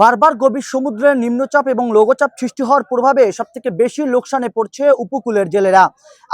বারবার গভীর সমুদ্রে নিম্নচাপ এবং লঘুচাপ সৃষ্টি হওয়ার প্রভাবে সবথেকে বেশি লোকসানে পড়ছে উপকূলের জেলেরা।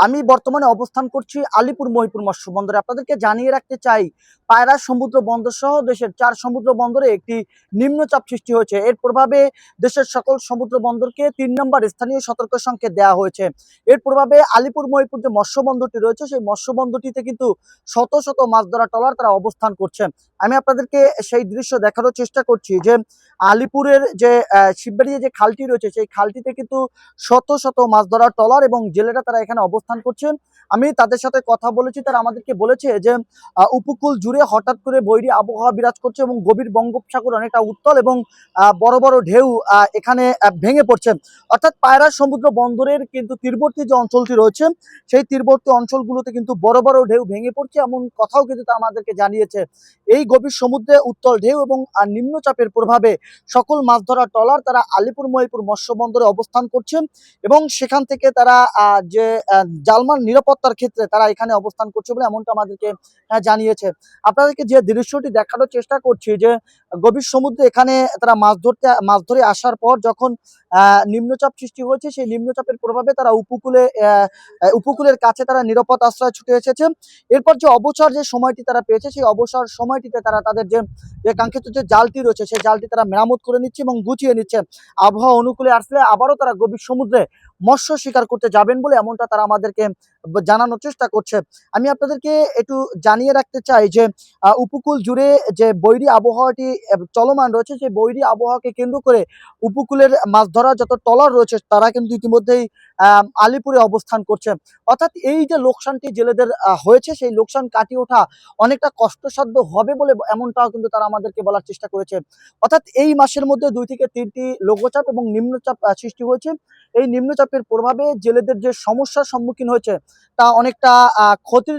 আমি বর্তমানে অবস্থান করছি আলিপুর মহিপুর মৎস্য বন্দরে। আপনাদেরকে জানিয়ে রাখতে চাই, পায়রা সমুদ্র বন্দর সহ দেশের 4 সমুদ্র বন্দরে একটি নিম্নচাপ সৃষ্টি হয়েছে। এর প্রভাবে দেশের সকল সমুদ্র বন্দরকে 3 নম্বর স্থানীয় সতর্ক সংকেত দেওয়া হয়েছে। এর প্রভাবে আলিপুর মহিপুর যে মৎস্য বন্দরটি রয়েছে, সেই মৎস্য বন্দরটিতে কিন্তু শত শত মাছ ধরা ট্রলার তারা অবস্থান করছে। আমি আপনাদেরকে সেই দৃশ্য দেখানোর চেষ্টা করছি যে আলিপুরের যে শিববাড়ি যে খালটি রয়েছে, সেই খালটিতে কিন্তু শত শত মাছ ধরার ট্রলার এবং জেলেরা তারা এখানে অবস্থান করছেন। আমি তাদের সাথে কথা বলেছি, তারা আমাদেরকে বলেছে যে উপকূল জুড়ে হঠাৎ করে বৈরী আবহাওয়া বিরাজ করছে এবং গভীর বঙ্গোপসাগর অনেকটা উত্তাল এবং বড় বড় ঢেউ এখানে ভেঙে পড়ছে। অর্থাৎ পায়রা সমুদ্র বন্দরের কিন্তু তীরবর্তী যে অঞ্চলটি রয়েছে, সেই তীরবর্তী অঞ্চলগুলোতে কিন্তু বড় বড় ঢেউ ভেঙে পড়ছে, এমন কথাও কিন্তু তা আমাদেরকে জানিয়েছে। এই গভীর সমুদ্রে উত্তাল ঢেউ এবং নিম্নচাপের প্রভাবে সকল মাছ ধরা ট্রলার তারা আলিপুর মহিপুর মৎস্য বন্দরে অবস্থান করছেন এবং সেখান থেকে তারা যে জালমান নিরাপত্তার ক্ষেত্রে তারা এখানে অবস্থান করছে বলে এমনটা আমাদেরকে জানিয়েছে। আপনাদেরকে যে দৃশ্যটি দেখানোর চেষ্টা করছি যে গভীর সমুদ্রে এখানে তারা মাছ ধরে আসার পর যখন নিম্নচাপ সৃষ্টি হয়েছে, সেই নিম্নচাপের প্রভাবে তারা উপকূলের কাছে তারা নিরাপদ আশ্রয় ছুটে এসেছে। এরপর যে অবসর যে সময়টি তারা পেয়েছে, সেই অবসর সময়টিতে তারা তাদের যে কাঙ্ক্ষিত যে জালটি রয়েছে, সেই জালটি তারা মেরামত করে নিচ্ছে এবং গুছিয়ে নিচ্ছে। আবহাওয়া অনুকূলে আসলে আবারও তারা গভীর সমুদ্রে মৎস্য শিকার করতে যাবেন বলে এমনটা তারা আমাদেরকে জানানোর চেষ্টা করছে। আমি আপনাদেরকে একটু জানিয়ে রাখতে চাই যে উপকূল জুড়ে যে বৈরী আবহাওয়াটি চলমান রয়েছে, সেই বৈরী আবহাওয়াকে কেন্দ্র করে উপকূলের মাছ ধরার যত ট্রলার রয়েছে তারা কিন্তু ইতিমধ্যেই আলিপুরে অবস্থান করছে। অর্থাৎ এই যে লোকসানটি জেলেদের হয়েছে, সেই লোকসান কাটিয়ে ওঠা অনেকটা কষ্টসাধ্য হবে বলে এমনটাও কিন্তু তারা আমাদেরকে বলার চেষ্টা করেছে। অর্থাৎ এই মাসের মধ্যে 2 থেকে 3টি লঘুচাপ এবং নিম্নচাপ সৃষ্টি হয়েছে। এই নিম্নচাপের প্রভাবে জেলেদের যে সমস্যার সম্মুখীন হয়েছে, তা অনেকটা ক্ষতির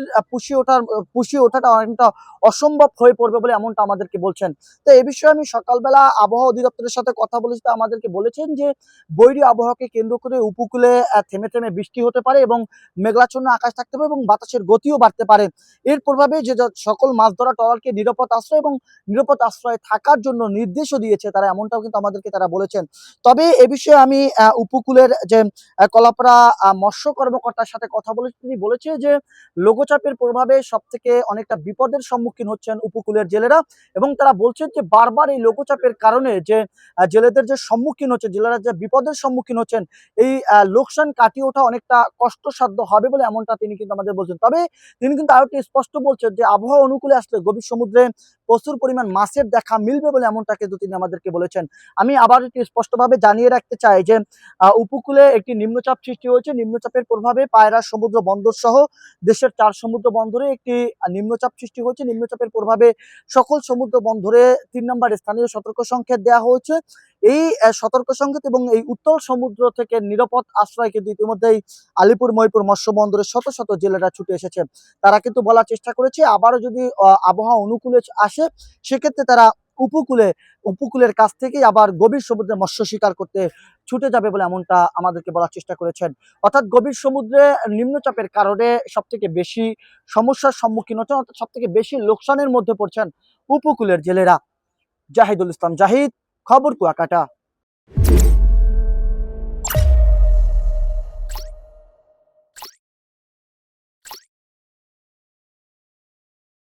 পুষিয়ে ওঠাটা অনেকটা অসম্ভব হয়ে পড়বে বলে এমনটা আমাদেরকে বলছেন। তো এই বিষয়ে আমি সকালবেলা আবহাওয়া অধিদপ্তরের সাথে কথা বলেছি, তো আমাদেরকে বলেছেন যে বৈরী আবহাওয়াকে কেন্দ্র করে উপকূলে থেমে থেমে বৃষ্টি হতে পারে এবং মেঘাচ্ছন্ন আকাশ থাকতে পারে এবং বাতাসের গতিও বাড়তে পারে। এর প্রভাবে যে সকল মাছ ধরা ট্রলারকে নিরাপদ আশ্রয় এবং নিরাপদ আশ্রয়ে থাকার জন্য নির্দেশও দিয়েছে তারা, এমনটাও কিন্তু আমাদেরকে তারা বলেছেন। তবে এ বিষয়ে আমি উপকূলের যে কলাপাড়া মৎস্য কর্মকর্তার সাথে কথা বলেছি, তিনি বলেছে যে লঘুচাপের প্রভাবে সবথেকে অনেকটা বিপদের সম্মুখীন হচ্ছেন উপকূলের জেলেরা এবং তারা বলছেন যে বারবার এই লঘুচাপের কারণে যে জেলেদের যে সম্মুখীন হচ্ছে, জেলেরা যে বিপদের সম্মুখীন হচ্ছেন, এই লোকসান কাটিয়ে ওঠা অনেকটা কষ্টসাধ্য হবে বলে এমনটা তিনি কিন্তু আমাদের বলছেন। তবে তিনি কিন্তু আরো স্পষ্ট বলছেন যে আবহাওয়া অনুকূলে আসলে গভীর সমুদ্রে প্রচুর পরিমাণ মাছের দেখা মিলবে বলে এমনটা কিন্তু তিনি আমাদেরকে বলেছেন। আমি আবার একটু স্পষ্টভাবে জানিয়ে রাখতে চাই যে উপকূলে একটি নিম্নচাপ সৃষ্টি হয়েছে। নিম্নচাপের প্রভাবে পায়রা সমুদ্র বন্দর সহ দেশের 4 সমুদ্র বন্দরে একটি নিম্নচাপ সৃষ্টি হয়েছে। নিম্নচাপের প্রভাবে সকল সমুদ্র বন্দরে 3 নম্বর স্থানীয় সতর্ক সংকেত দেওয়া হয়েছে। এই সতর্ক সংকেত এবং এই উত্তল সমুদ্র থেকে নিরাপদ আশ্রয় কিন্তু ইতিমধ্যেই আলিপুর মহিপুর মৎস্য বন্দরে শত শত জেলেরা ছুটে এসেছে। তারা কিন্তু বলার চেষ্টা করেছে আবারও যদি আবহাওয়া অনুকূলে আসে, সেক্ষেত্রে তারা উপকূলের কাছ থেকেই আবার গভীর সমুদ্রে মৎস্য শিকার করতে ছুটে যাবে বলে এমনটা আমাদেরকে বলার চেষ্টা করেছেন। অর্থাৎ গভীর সমুদ্রে নিম্নচাপের কারণে সবথেকে বেশি সমস্যার সম্মুখীন হচ্ছেন, অর্থাৎ সবথেকে বেশি লোকসানের মধ্যে পড়ছেন উপকূলের জেলেরা। জাহিদুল ইসলাম জাহিদ, খবর কুয়াকাটা।